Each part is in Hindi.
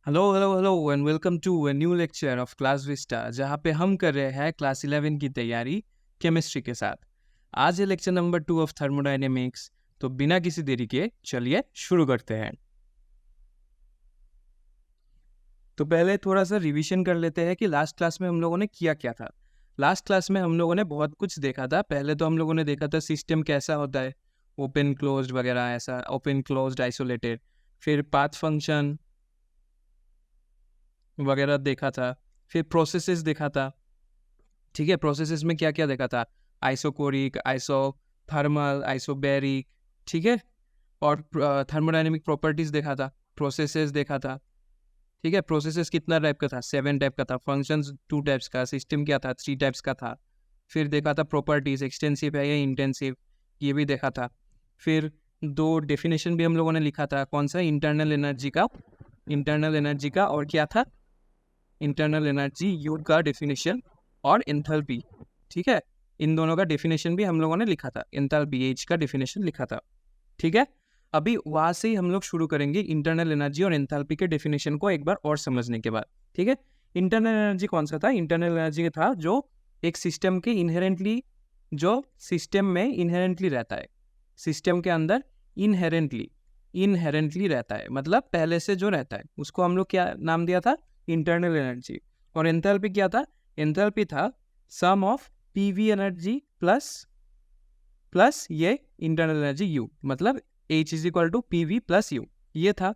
Hello hello hello and welcome to a new lecture of Class Vista, जहाँ पे हम कर रहे हैं क्लास 11 की तैयारी केमिस्ट्री के साथ। आज है लेक्चर नंबर 2 ऑफ थर्मोडायनेमिक्स। तो बिना किसी देरी के चलिए शुरू करते हैं। तो पहले थोड़ा सा रिवीजन कर लेते हैं कि लास्ट क्लास में हम लोगों ने किया क्या था। लास्ट क्लास में हम लोगों ने बहुत कुछ देखा था। पहले तो हम लोगों ने देखा था सिस्टम कैसा होता है, ओपन क्लोज्ड वगैरह, ऐसा ओपन क्लोज्ड आइसोलेटेड। फिर पाथ फंक्शन वगैरह देखा था। फिर प्रोसेसेस देखा था। ठीक है, प्रोसेसेस में क्या क्या देखा था? Isochoric, isothermal, isobaric. ठीक है, और थर्मोडायनेमिक प्रॉपर्टीज देखा था। प्रोसेसेस देखा था। ठीक है, प्रोसेसेस कितना टाइप का था? 7 टाइप का था। फंक्शंस 2 टाइप्स का। सिस्टम क्या था? 3 टाइप्स का था। फिर देखा था प्रॉपर्टीज, एक्सटेंसिव है या इंटेंसिव, ये भी देखा था। फिर 2 डेफिनेशन भी हम लोगों ने लिखा था। कौन सा? इंटरनल एनर्जी का, और क्या था? इंटरनल एनर्जी यू का डेफिनेशन और एंथैल्पी। ठीक है, इन दोनों का डेफिनेशन भी हम लोगों ने लिखा था। एंथैल्पी एच का डेफिनेशन लिखा था। ठीक है, अभी वहां से ही हम लोग शुरू करेंगे इंटरनल एनर्जी और एंथैल्पी के डेफिनेशन को एक बार और समझने के बाद। ठीक है, इंटरनल एनर्जी कौन सा था? इंटरनल एनर्जी था जो एक सिस्टम के इनहेरेंटली, जो सिस्टम में इनहेरेंटली रहता है, सिस्टम के अंदर इनहेरेंटली रहता है, मतलब पहले से जो रहता है, उसको हम लोग क्या नाम दिया था? Internal energy. और एंथैल्पी क्या था? एंथैल्पी था sum of PV energy plus ये इंटरनल एनर्जी यू, मतलब H is equal to P plus U, ये था।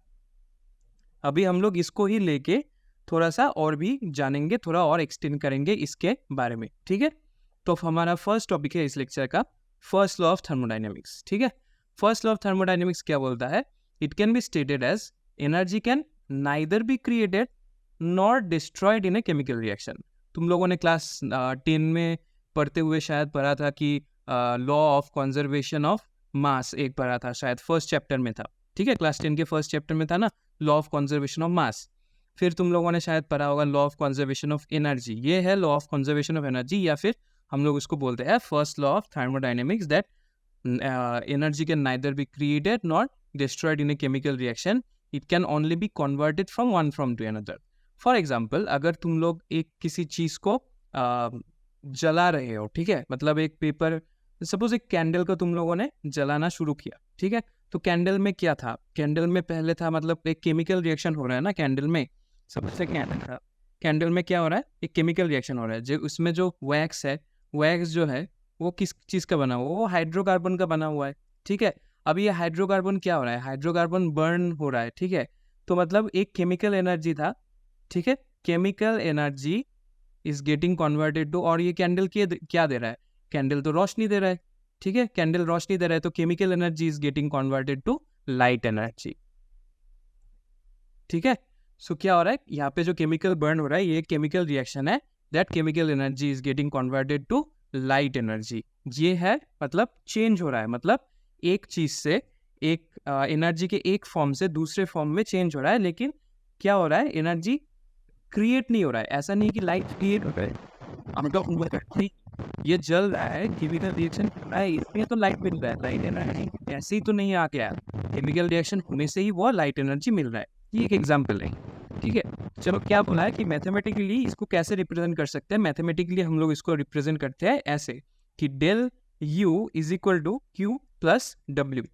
अभी हम लोग इसको ही लेके थोड़ा सा और भी जानेंगे, थोड़ा और एक्सटेंड करेंगे इसके बारे में। ठीक है, तो हमारा फर्स्ट टॉपिक है इस लेक्चर का, फर्स्ट लॉ ऑफ थर्मोडाइनमिक्स। ठीक है, फर्स्ट लॉ ऑफ थर्मोडाइनमिक्स क्या बोलता है? It can be stated as energy can neither be created nor destroyed in a chemical reaction. तुम लोगों ने क्लास 10 में पढ़ते हुए शायद पढ़ा था कि लॉ ऑफ कंजर्वेशन ऑफ मास एक पढ़ा था, शायद फर्स्ट चैप्टर में था। ठीक है, क्लास 10 के फर्स्ट चैप्टर में था ना, law of conservation of mass. फिर तुम लोगों ने शायद पढ़ा होगा law of conservation of energy. ये है law of conservation of energy, या फिर हम लोग इसको बोलते हैं first law of thermodynamics, that energy can neither be created nor destroyed in a chemical reaction, it can only be converted from one from two another. For example, अगर तुम लोग एक किसी चीज को जला रहे हो, ठीक है, मतलब एक पेपर, सपोज एक कैंडल को तुम लोगों ने जलाना शुरू किया। ठीक है, तो कैंडल में क्या था? कैंडल में पहले था, मतलब एक केमिकल रिएक्शन हो रहा है ना कैंडल में। सबसे कैंडल था, कैंडल में क्या हो रहा है? एक केमिकल रिएक्शन हो रहा है। जो उसमें जो वैक्स है, वैक्स जो है वो किस चीज़ का बना हुआ? वो हाइड्रोकार्बन का बना हुआ है। ठीक है, अब ये हाइड्रोकार्बन क्या हो रहा है? हाइड्रोकार्बन बर्न हो रहा है। ठीक है, तो मतलब एक केमिकल एनर्जी था। ठीक है, chemical energy is getting converted to, और ये कैंडल क्या दे रहा है? कैंडल तो रोशनी दे रहा है। ठीक है, कैंडल रोशनी दे रहा है, तो chemical energy is getting converted to light energy. ठीक है, सो क्या हो रहा है यहाँ पे? जो केमिकल बर्न हो रहा है, ये केमिकल रिएक्शन है, that chemical energy is getting converted to light energy. ये है, मतलब चेंज हो रहा है, मतलब एक चीज से, एक एनर्जी के एक फॉर्म से दूसरे फॉर्म में चेंज हो रहा है। लेकिन क्या हो रहा है? एनर्जी क्रिएट नहीं हो रहा है। ऐसा नहीं कि लाइट क्रिएट हो रहा है, ये जल रहा है, केमिकल रिएक्शन हो रहा है, इसमें तो लाइट मिल रहा है, लाइट एनर्जी ऐसे ही तो नहीं आ गया। केमिकल रिएक्शन होने से ही वो लाइट एनर्जी मिल रहा है। ये एक एग्जाम्पल है। ठीक है, चलो, क्या बोला है कि मैथमेटिकली इसको कैसे रिप्रेजेंट कर सकते हैं? मैथमेटिकली हम लोग इसको रिप्रेजेंट करते हैं ऐसे कि del U is equal to Q plus W.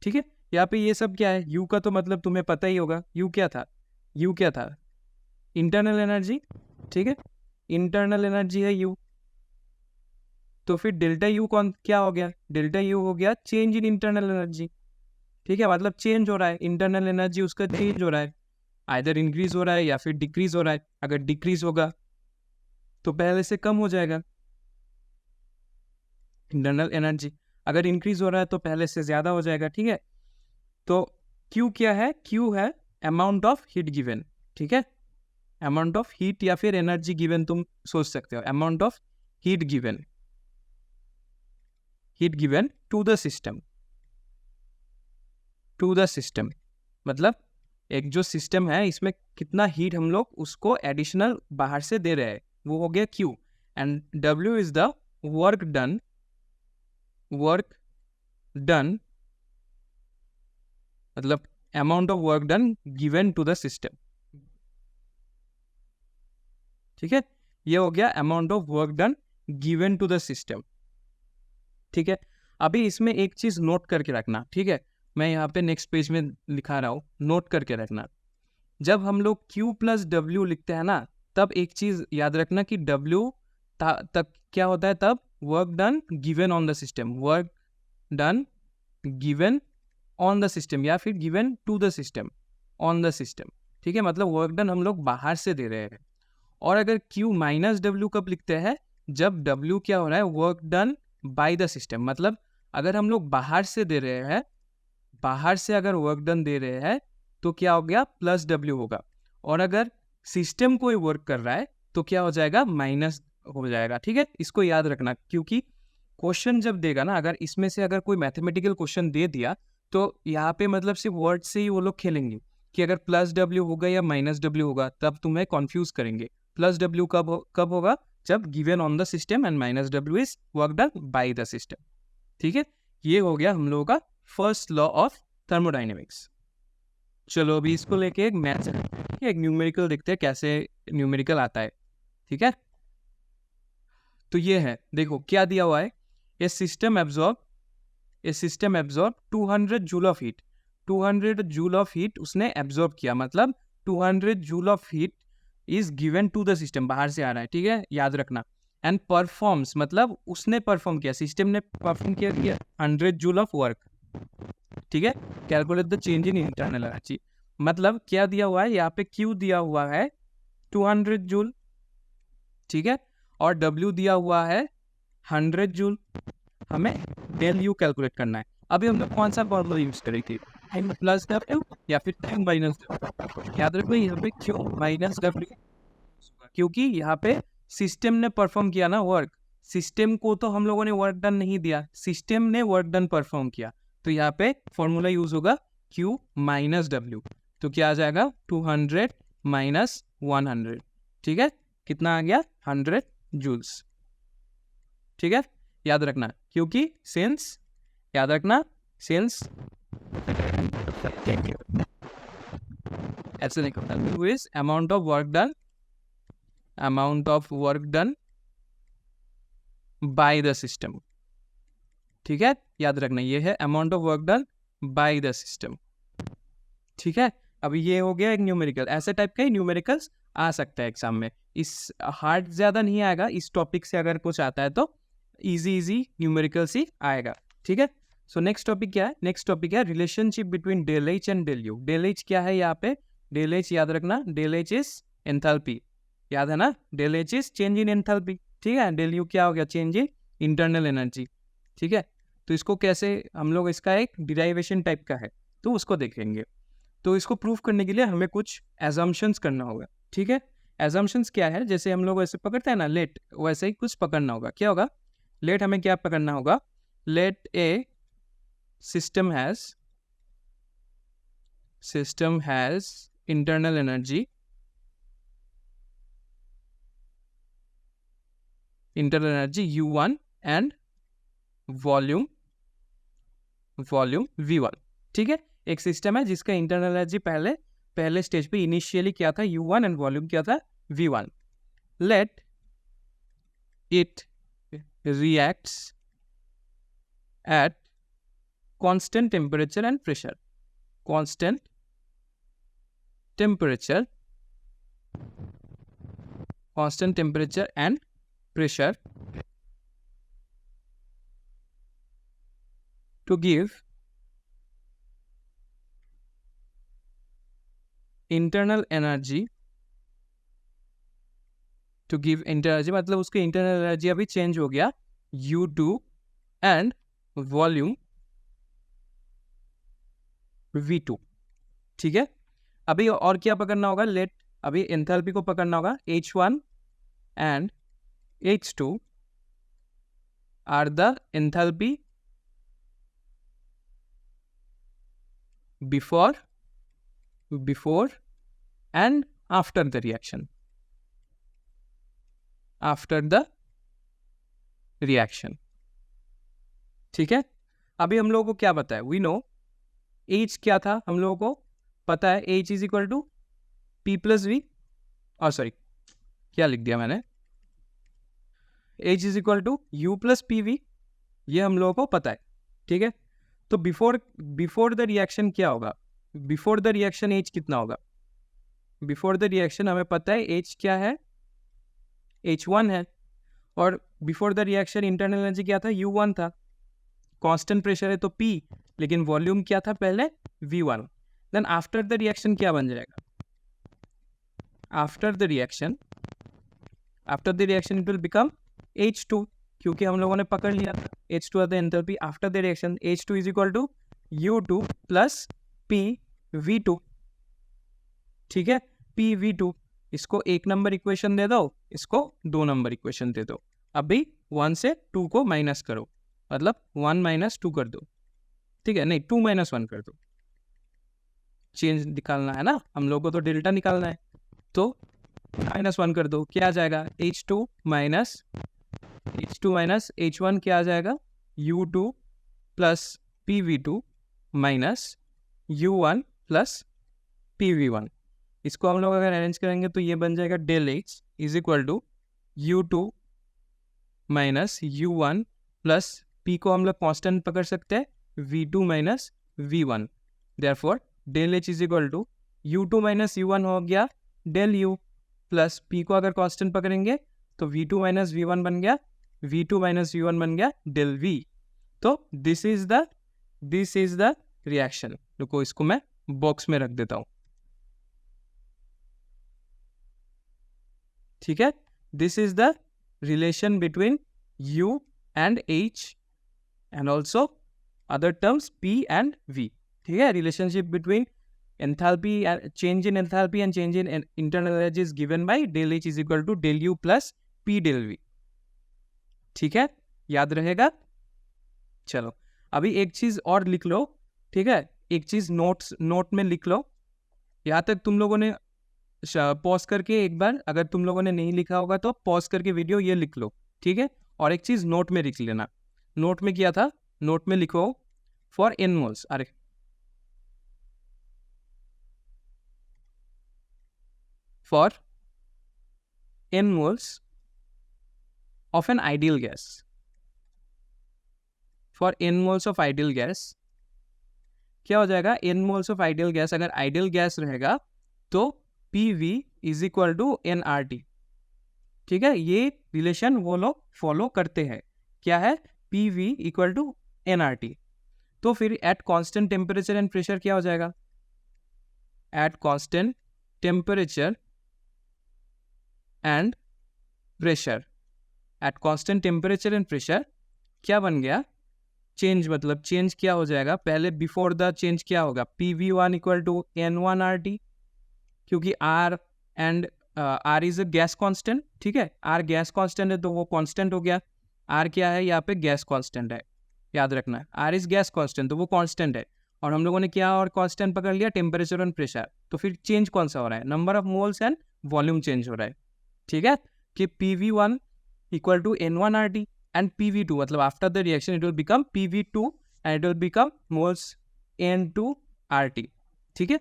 ठीक है, यहाँ पे ये सब क्या है? यू का तो मतलब तुम्हें पता ही होगा, यू क्या था? यू क्या था? Internal energy. ठीक है, इंटरनल एनर्जी है यू। तो फिर डेल्टा यू कौन क्या हो गया? डेल्टा यू हो गया चेंज इन इंटरनल एनर्जी। ठीक है, मतलब चेंज हो रहा है, इंटरनल एनर्जी उसका चेंज हो रहा है, आइदर इंक्रीज हो रहा है या फिर डिक्रीज हो रहा है। अगर डिक्रीज होगा तो पहले से कम हो जाएगा इंटरनल एनर्जी, अगर इंक्रीज हो रहा है तो पहले से ज्यादा हो जाएगा। ठीक है, तो Q क्या है? Q है अमाउंट ऑफ हीट गिवन। ठीक है, अमाउंट ऑफ हीट या फिर एनर्जी गिवन, तुम सोच सकते हो, amount of heat given, to the system, मतलब एक जो सिस्टम है, इसमें कितना हीट हम लोग उसको एडिशनल बाहर से दे रहे हैं, वो हो गया Q। And W is the work done, मतलब amount of work done given to the system. ठीक है, ये हो गया amount of work done given to the system. ठीक है, अभी इसमें एक चीज नोट करके रखना, ठीक है, मैं यहाँ पे नेक्स्ट पेज में लिखा रहा हूँ, नोट करके रखना। जब हम लोग Q प्लस W लिखते हैं ना, तब एक चीज याद रखना कि W तक क्या होता है, तब work done given on the system, work done given on the system, या फिर given to the system, on the system. ठीक है, मतलब वर्क डन हम लोग बाहर से दे रहे हैं। और अगर Q माइनस W कब लिखते हैं, जब W क्या हो रहा है, work done by the system. मतलब अगर हम लोग बाहर से दे रहे हैं, बाहर से अगर वर्क डन दे रहे हैं तो क्या हो गया, प्लस W होगा। और अगर सिस्टम कोई वर्क कर रहा है तो क्या हो जाएगा, माइनस हो जाएगा। ठीक है, इसको याद रखना, क्योंकि क्वेश्चन जब देगा ना, अगर इसमें से अगर कोई मैथमेटिकल क्वेश्चन दे दिया तो यहाँ पे मतलब सिर्फ वर्ड से ही वो लोग खेलेंगे कि अगर प्लस W होगा या माइनस W होगा, तब तुम्हें कॉन्फ्यूज करेंगे। प्लस W कब होगा, जब given on the system, and minus W is work done by the system. ठीक है, ये हो गया हम लोगों का फर्स्ट लॉ ऑफ थर्मोडाइनेमिक्स। चलो अभी इसको लेके एक मैथ, एक न्यूमेरिकल देखते हैं कैसे न्यूमेरिकल आता है। ठीक है, तो ये है, देखो क्या दिया हुआ है, ये system absorb 200 joule of heat, 200 joule of heat उसने एब्जॉर्ब किया, मतलब 200 joule of heat is given to the system, बाहर से आ रहा है। ठीक है, याद रखना। एंड परफॉर्म्स, मतलब उसने परफॉर्म किया, सिस्टम ने परफॉर्म किया 100 जूल ऑफ वर्क। ठीक है, calculate the change in internal energy, मतलब क्या दिया हुआ है यहाँ पे, Q दिया हुआ है 200 जूल, ठीक है, और W दिया हुआ है 100 जूल। हमें डेल U कैलकुलेट करना है। अभी हम लोग कौन सा फॉर्मूला यूज करेंगे, टाइम प्लस W या फिर टाइम माइनस W। याद रखो यहाँ पे Q माइनस W, क्योंकि यहाँ पे सिस्टम ने परफॉर्म किया ना वर्क, सिस्टम को तो हम लोगों ने वर्क डन नहीं दिया, सिस्टम ने वर्क डन परफॉर्म किया, तो यहाँ पे फॉर्मूला यूज होगा Q माइनस W। तो क्या आ जाएगा, 200 माइनस 100। ठीक है, कितना आ गया, 100 जूल्स। ठीक है, याद रखना, क्योंकि सिंस, याद रखना सिंस ऐसे नहीं करता, W is amount of work done, amount of work done by the system. ठीक है, याद रखना, ये है amount of work done by the system. ठीक है, अभी ये हो गया एक न्यूमेरिकल, ऐसे टाइप का ही न्यूमेरिकल्स आ सकता है एग्जाम में, इस हार्ड ज्यादा नहीं आएगा, इस टॉपिक से अगर कुछ आता है तो इजी न्यूमेरिकल्स ही आएगा। ठीक है, सो नेक्स्ट टॉपिक क्या है, नेक्स्ट टॉपिक है relationship between del H and del U. Del H क्या है यहाँ पे, डेल एच याद रखना, डेल एच इज एंथैल्पी, याद है ना, del H is change in enthalpy. ठीक है, डेल यू क्या हो गया, चेंज इन इंटरनल एनर्जी। ठीक है, तो इसको कैसे हम लोग, इसका एक डिराइवेशन टाइप का है, तो उसको देखेंगे। तो इसको प्रूव करने के लिए हमें कुछ एजम्पशंस करना होगा। ठीक है, एजम्पशंस क्या है, जैसे हम लोग ऐसे पकड़ते हैं ना लेट, वैसे ही कुछ पकड़ना होगा। क्या होगा, लेट हमें क्या पकड़ना होगा, let a system has internal energy U1 and volume V1। ठीक है, एक सिस्टम है जिसका इंटरनल एनर्जी पहले स्टेज पे इनिशियली क्या था, U1 एंड वॉल्यूम क्या था, V1। Let it reacts at constant temperature and pressure, constant temperature and pressure to give internal energy, मतलब उसके इंटरनल एनर्जी अभी चेंज हो गया U2 एंड वॉल्यूम V2। ठीक है, अभी और क्या पकड़ना होगा, लेट अभी एंथैल्पी को पकड़ना होगा, H1 and H2 are the enthalpy before and after the reaction, ठीक है, अभी हम लोगों को क्या पता है, वी नो H क्या था, हम लोगों को पता है H is equal to P plus V, और सॉरी क्या लिख दिया मैंने, H is equal to U plus P V, ये हम लोगों को पता है, ठीक है। तो बिफोर द रिएक्शन क्या होगा, बिफोर द रिएक्शन H कितना होगा, बिफोर द रिएक्शन हमें पता है H क्या है, H1 है, और before the reaction internal energy क्या था, U1 था, कांस्टेंट प्रेशर है तो P, लेकिन वॉल्यूम क्या था पहले, V1। Then after the reaction क्या बन जाएगा, after the reaction it will become H2, क्योंकि हम लोगों ने पकड़ लिया था H2 at the enthalpy after the reaction, H2 is equal to U2 plus PV2, ठीक है, PV2। इसको 1 नंबर इक्वेशन दे दो, इसको 2 नंबर इक्वेशन दे दो। अभी 1 से 2 को माइनस करो, मतलब 1 माइनस 2 कर दो, ठीक है, नहीं 2 माइनस 1 कर दो, चेंज निकालना है ना हम लोग को, तो डेल्टा निकालना है, तो -1 कर दो, क्या आ जाएगा, H2 माइनस H1 क्या आ जाएगा, U2 plus PV2 minus U1 plus PV1। इसको हम लोग अगर अरेंज करेंगे तो ये बन जाएगा del H is equal to U2 minus U1 प्लस P को हम लोग कांस्टेंट पकड़ सकते हैं, V2 minus V1। Therefore del H is equal to U2 minus U1 हो गया डेल U, प्लस P को अगर कांस्टेंट पकड़ेंगे तो V2 माइनस V1 बन गया, V2 माइनस V1 बन गया डेल V। तो दिस इज द रिएक्शन। रुको इसको मैं बॉक्स में रख देता हूँ, ठीक है। This is the relation between U and H and also other terms P and V, ठीक है। Relationship between enthalpy change in enthalpy and change in internal energy is given by del H is equal to del U plus P del V, ठीक है, याद रहेगा। चलो अभी एक चीज और लिख लो, ठीक है, एक चीज नोट में लिख लो। यहाँ तक तुम लोगों ने पॉज करके एक बार, अगर तुम लोगों ने नहीं लिखा होगा तो पॉज करके वीडियो ये लिख लो, ठीक है। और एक चीज नोट में लिख लेना, नोट में किया था, नोट में लिखो फॉर n मोल्स, अरे for n moles of an ideal gas, for n moles of ideal gas क्या हो जाएगा, n moles of ideal gas अगर ideal gas रहेगा तो PV is equal to nRT, ठीक है। ये रिलेशन वो लोग फॉलो करते हैं, क्या है, PV equal to nRT। तो फिर eight constant temperature and pressure क्या हो जाएगा, eight constant temperature and pressure, eight constant temperature and pressure क्या बन गया, चेंज, मतलब चेंज क्या हो जाएगा, पहले बिफोर द चेंज क्या होगा, PV1 इक्वल टू N1RT, क्योंकि R and R is a gas constant, ठीक है, R गैस कांस्टेंट है तो वो कांस्टेंट हो गया, R क्या है यहाँ पे, गैस कांस्टेंट है, याद रखना है, R इज गैस कांस्टेंट तो वो कांस्टेंट है, और हम लोगों ने क्या और कांस्टेंट पकड़ लिया, टेम्परेचर एंड प्रेशर। तो फिर चेंज कौन सा हो रहा है, number of moles and volume change हो रहा है, ठीक है, कि PV1 equal to N1RT and PV2, मतलब after the reaction it will become PV2 and it will become moles N2RT, ठीक है।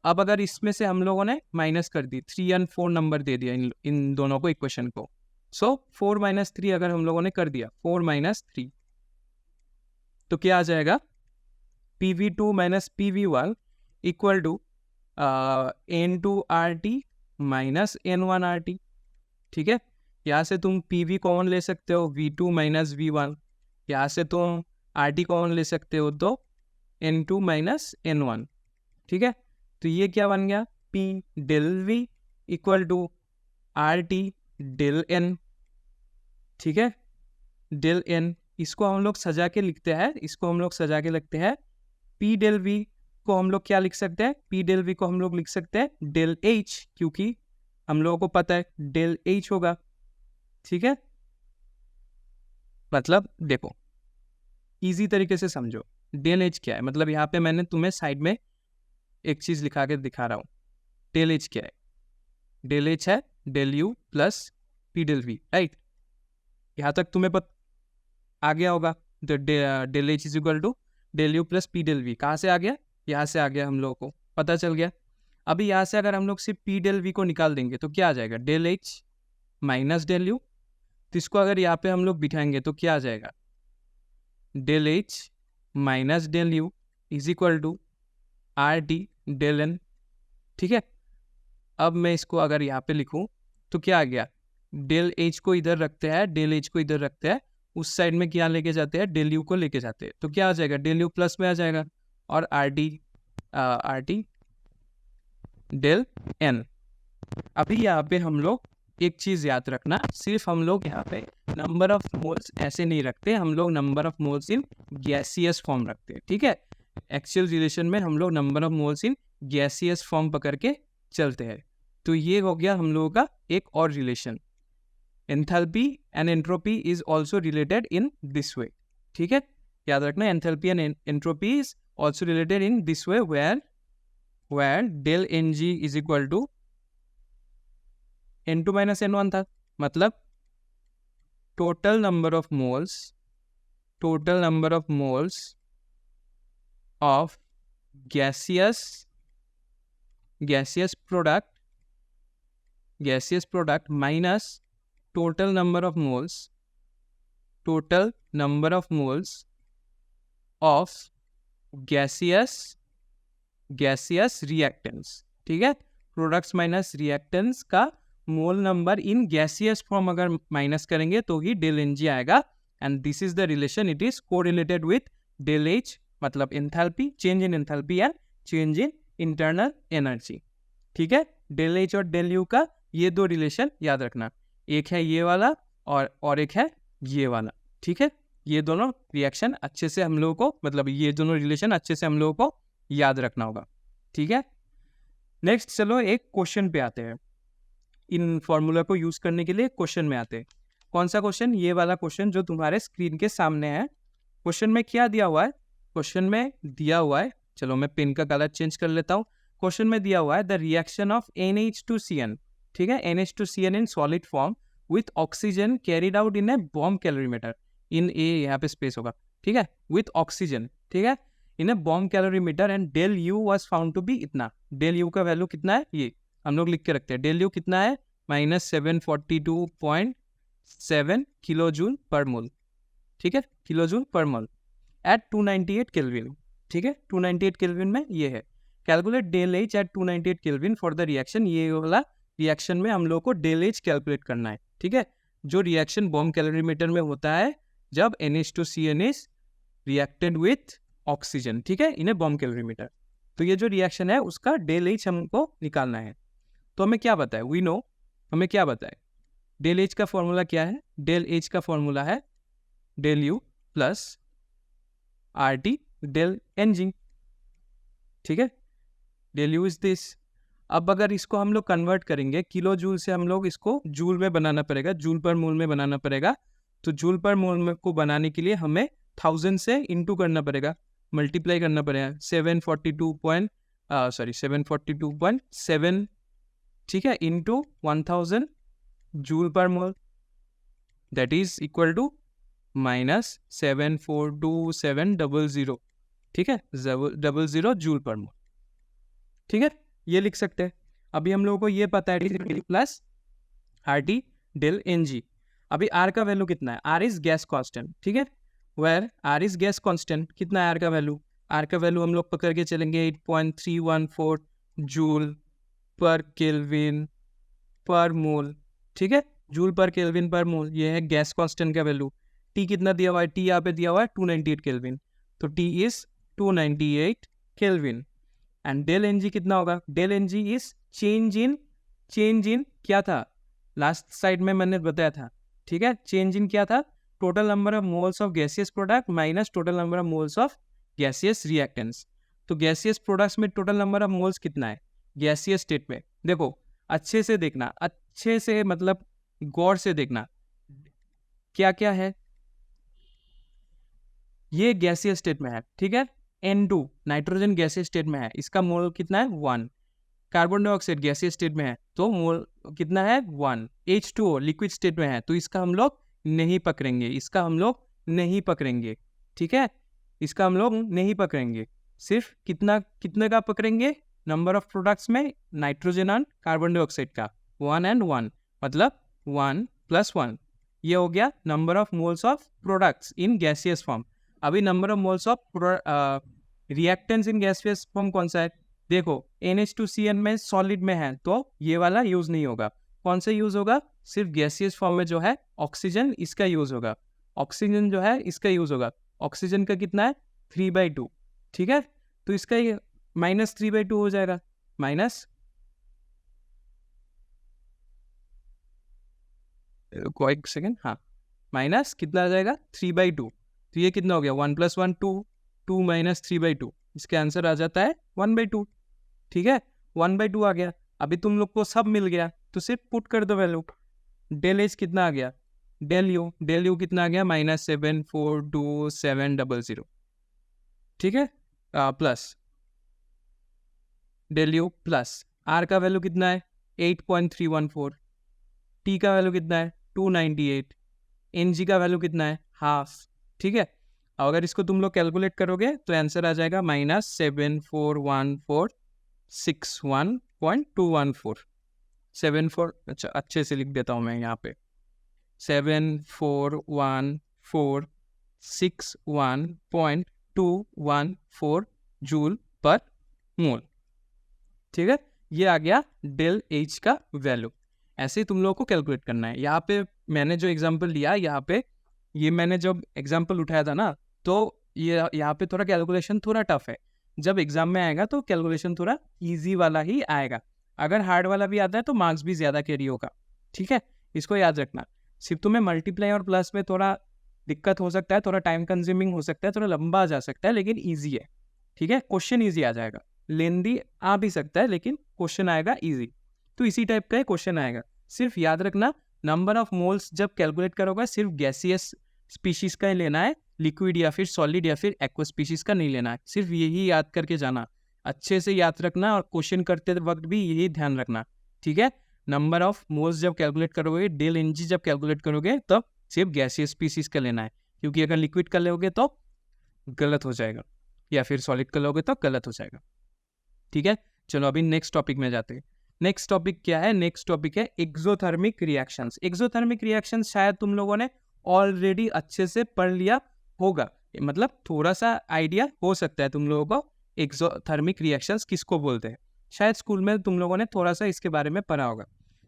अब अगर इसमें से हम लोगों ने माइनस कर दी, 3 और 4 नंबर दे दिया इन दोनों को इक्वेशन को, सो 4 माइनस 3 अगर हम लोगों ने कर दिया, 4 माइनस 3 तो क्या आ जाएगा, PV2 minus PV1 equal to N2RT minus N1RT, ठीक है। यहाँ से तुम PV कॉमन ले सकते हो, V2 माइनस V1, यहाँ से तुम RT कॉमन ले सकते हो तो N2 माइनस N1, ठीक है। तो ये क्या बन गया, P del V equal to RT del N, ठीक है, डेल N। इसको हम लोग सजा के लिखते हैं, P डेल V को हम लोग क्या लिख सकते हैं, P डेल V को हम लोग लिख सकते हैं डेल H, क्योंकि हम लोगों को पता है डेल H होगा, ठीक है। मतलब देखो इजी तरीके से समझो, डेल H क्या है, मतलब यहाँ पे मैंने तुम्हें साइड में एक चीज लिखा के दिखा रहा हूँ, डेल H क्या है, डेल H है del U plus P del V, right. यहाँ तक तुम्हें आ गया होगा, तो del H is equal to del U plus P del V कहाँ से आ गया, यहाँ से आ गया, हम लोगों को पता चल गया। अभी यहाँ से अगर हम लोग सिर्फ पी डेल वी को निकाल देंगे तो क्या आ जाएगा, del H minus del U. तो इसको अगर यहाँ पे हम लोग बिठाएंगे तो क्या आ जाएगा, del H minus del U is equal to R T del N. ठीक है, अब मैं इसको अगर यहाँ पे लिखूँ तो क्या आ गया, डेल एच को इधर रखते हैं, डेल एच को इधर रखते हैं, उस साइड में क्या लेके जाते हैं, डेल यू को लेके जाते हैं, तो क्या आ जाएगा, डेल यू प्लस में आ जाएगा और आर टी डेल एन। अभी यहाँ पे हम लोग एक चीज़ याद रखना, सिर्फ हम लोग यहाँ पे नंबर ऑफ मोल्स ऐसे नहीं रखते, हम लोग number of moles in gaseous form रखते हैं। ठीक है, एक्चुअल रिलेशन में हम लोग number of moles in gaseous form पकड़ के चलते हैं। तो ये हो गया हम लोगों का एक और relation. Enthalpy and entropy is also related in this way. ठीक है, याद रखना, enthalpy and entropy is also related in this way where del N G is equal to N2 minus N1 था, मतलब total number of moles of gaseous product minus total number of moles of gaseous reactants. ठीक है, प्रोडक्ट्स माइनस रिएक्टेंट्स का mole number in gaseous form अगर माइनस करेंगे तो ही डेल एन जी आएगा, and this is the relation, it is correlated with del H, मतलब enthalpy, change in enthalpy and change in internal energy. ठीक है, डेल एच और डेल यू का ये दो रिलेशन याद रखना, एक है ये वाला और एक है ये वाला। ठीक है, ये दोनों रिएक्शन अच्छे से हम लोगों को, मतलब ये दोनों रिलेशन अच्छे से हम लोगों को याद रखना होगा। ठीक है, नेक्स्ट चलो एक क्वेश्चन पे आते हैं। इन फॉर्मूला को यूज करने के लिए क्वेश्चन में आते हैं। कौन सा क्वेश्चन, ये वाला क्वेश्चन जो तुम्हारे स्क्रीन के सामने है। क्वेश्चन में क्या दिया हुआ है, क्वेश्चन में दिया हुआ है, चलो मैं पेन का कलर चेंज कर लेता हूँ। क्वेश्चन में दिया हुआ है द रिएक्शन ऑफ NH2CN, ठीक है, NH2CN in solid form with oxygen carried out in a bomb calorimeter, in a यहाँ पे स्पेस होगा। ठीक है, विथ ऑक्सीजन, ठीक है, in a bomb calorimeter and del U was found to be इतना। डेल यू का वैल्यू कितना है, ये हम लोग लिख के रखते हैं। डेल यू कितना है, -742.7 किलो जूल पर मोल। ठीक है, किलो जूल पर मोल एट 298 केल्विन। ठीक है, 298 केल्विन में ये है। Calculate del H at 298 kelvin for the reaction. ये वाला रिएक्शन में हम लोग को डेल एच कैलकुलेट करना है। ठीक है, जो रिएक्शन बॉम्ब कैलोरीमीटर में होता है जब NH2CN is reacted with oxygen, ठीक है, इन ए बॉम्ब कैलोरीमीटर। तो ये जो रिएक्शन है उसका डेल एच हमको निकालना है। तो हमें क्या बताए, वी नो, हमें क्या बताए, डेल एच का फॉर्मूला क्या है, डेल एच का फॉर्मूला है del U plus R T del N G. ठीक है, डेल यू इज दिस। अब अगर इसको हम लोग कन्वर्ट करेंगे किलो जूल से, हम लोग इसको जूल में बनाना पड़ेगा, जूल पर मोल में बनाना पड़ेगा। तो जूल पर मोल को बनाने के लिए हमें 1000 से इंटू करना पड़ेगा, मल्टीप्लाई करना पड़ेगा। 742.7, ठीक है, into 1000 joule per mole, that is equal to -742.700, ठीक है, 00 जूल पर मोल। ठीक है, ये लिख सकते हैं। अभी हम लोगों को ये पता है plus R T del N G. अभी आर का वैल्यू कितना है, आर इज गैस कांस्टेंट। ठीक है, where R is gas constant, कितना है आर का वैल्यू, आर का वैल्यू हम लोग पकड़ के चलेंगे 8.314 जूल पर केल्विन पर मोल। ठीक है, जूल पर केल्विन पर मोल, ये है गैस कांस्टेंट का वैल्यू। टी कितना दिया हुआ है, टी यहाँ पे दिया हुआ है 298 केल्विन, तो T is 298 kelvin. And del N G कितना होगा, del N G is change in क्या था, लास्ट साइड में मैंने बताया था। ठीक है, चेंज इन क्या था, total number of moles of gaseous product minus total number of moles of gaseous reactants. तो गैसियस प्रोडक्ट्स में टोटल नंबर ऑफ मोल्स कितना है गैसियस स्टेट में, देखो अच्छे से देखना, अच्छे से मतलब गौर से देखना क्या क्या है। ये गैसियस स्टेट में है, ठीक है, N2 नाइट्रोजन गैसियस स्टेट में है, इसका मोल कितना है 1। कार्बन डाइऑक्साइड गैसियस स्टेट में है तो मोल कितना है 1। H2O लिक्विड स्टेट में है तो इसका हम लोग नहीं पकड़ेंगे, इसका हम लोग नहीं पकड़ेंगे। ठीक है, इसका हम लोग नहीं पकड़ेंगे, सिर्फ कितने का पकड़ेंगे, नंबर ऑफ प्रोडक्ट्स में नाइट्रोजन और कार्बन डाइऑक्साइड का 1 and 1, मतलब 1 + 1। ये हो गया number of moles of products in gaseous form. अभी number of moles of reactants in gaseous form कौन सा है? देखो NH2CN में सॉलिड में है तो ये वाला यूज नहीं होगा। कौन सा यूज होगा? सिर्फ गैसियस फॉर्म में जो है ऑक्सीजन, इसका यूज होगा। ऑक्सीजन जो है इसका यूज होगा। ऑक्सीजन का कितना है? 3/2, ठीक है। तो इसका ये -3/2 हो जाएगा। माइनस एक सेकेंड, हाँ, माइनस कितना आ जाएगा? 3/2। तो ये कितना हो गया? 1 + 1 2, 2 - 3/2, इसका आंसर आ जाता है 1/2, ठीक है। 1/2 आ गया। अभी तुम लोग को सब मिल गया तो सिर्फ पुट कर दो वैल्यू। डेल एच कितना आ गया? डेल यू कितना आ गया? -742,700, ठीक है। Plus del U plus R का वैल्यू कितना है? 8.314। टी का वैल्यू कितना है? 298। एन जी का वैल्यू कितना है? हाफ, ठीक है। अगर इसको तुम लोग कैलकुलेट करोगे तो आंसर आ जाएगा -74146.214। 74, अच्छा अच्छे से लिख देता हूँ मैं यहाँ पे, 74146.214 जूल पर मोल, ठीक है। ये आ गया डेल एच का वैल्यू। ऐसे ही तुम लोगों को कैलकुलेट करना है। यहाँ पे मैंने जो एग्जांपल लिया, यहाँ पे ये मैंने जब एग्जांपल उठाया था ना, तो ये यहाँ पे थोड़ा कैलकुलेशन थोड़ा टफ है। जब एग्जाम में आएगा तो कैलकुलेशन थोड़ा इजी वाला ही आएगा। अगर हार्ड वाला भी आता है तो मार्क्स भी ज़्यादा कैरी होगा, ठीक है। इसको याद रखना। सिर्फ तुम्हें मल्टीप्लाई और प्लस में थोड़ा दिक्कत हो सकता है, थोड़ा टाइम कंज्यूमिंग हो सकता है, थोड़ा लंबा आ जा सकता है, लेकिन ईजी है, ठीक है। क्वेश्चन ईजी आ जाएगा, लेंदी आ भी सकता है लेकिन क्वेश्चन आएगा ईजी। तो इसी टाइप का क्वेश्चन आएगा। सिर्फ याद रखना, नंबर ऑफ मोल्स जब कैलकुलेट करोगे सिर्फ गैसियस स्पीशीज का ही लेना है, लिक्विड या फिर सॉलिड या फिर एक्वा स्पीशीज का नहीं लेना है। सिर्फ यही याद करके जाना, अच्छे से याद रखना, और क्वेश्चन करते वक्त भी यही ध्यान रखना, ठीक है। नंबर ऑफ मोल्स जब कैलकुलेट करोगे, डेल एनजी जब कैलकुलेट करोगे, तब सिर्फ गैसियस स्पीशीज का लेना है, क्योंकि अगर लिक्विड का लोगे तो गलत हो जाएगा, या फिर सॉलिड का लोगे तो गलत हो जाएगा, ठीक है। चलो अभी नेक्स्ट टॉपिक में जाते हैं। नेक्स्ट टॉपिक क्या है? नेक्स्ट टॉपिक है एक्सोथर्मिक रिएक्शंस। एक्सोथर्मिक रिएक्शंस शायद तुम लोगों ने ऑलरेडी अच्छे से पढ़ लिया होगा, मतलब थोड़ा सा आइडिया हो सकता है तुम लोगों को एक्सोथर्मिक रिएक्शंस किसको बोलते हैं। शायद स्कूल में तुम लोगों ने थोड़ा सा इसके बारे में पढ़ा होगा।